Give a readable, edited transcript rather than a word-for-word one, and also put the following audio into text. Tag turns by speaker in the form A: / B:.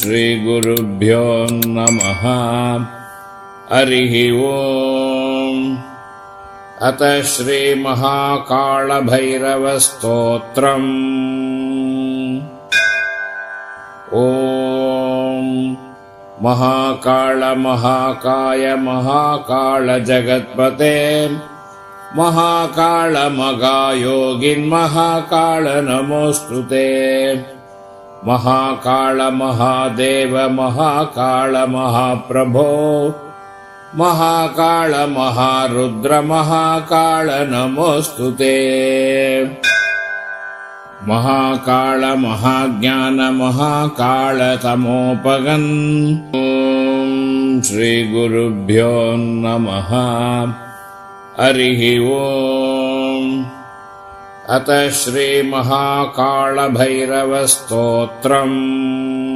A: श्रीगुरुभ्यो नमः। हरिः ओम्। अथ श्रीमहाकालभैरवस्तोत्रम्। ॐ महाकाल महाकाय महाकाल जगत्पते महाकाल मगायोगिन् महाकाल नमोऽस्तुते। महाकाल महादेव महाकाल महाप्रभो महाकाल महारुद्र महाकाल नमोऽस्तुते। महाकाल महाज्ञान महाकाल तमोपगन्। ॐ श्रीगुरुभ्यो नमः। हरिः ओम्। अथ श्रीमहाकालभैरवस्तोत्रम्।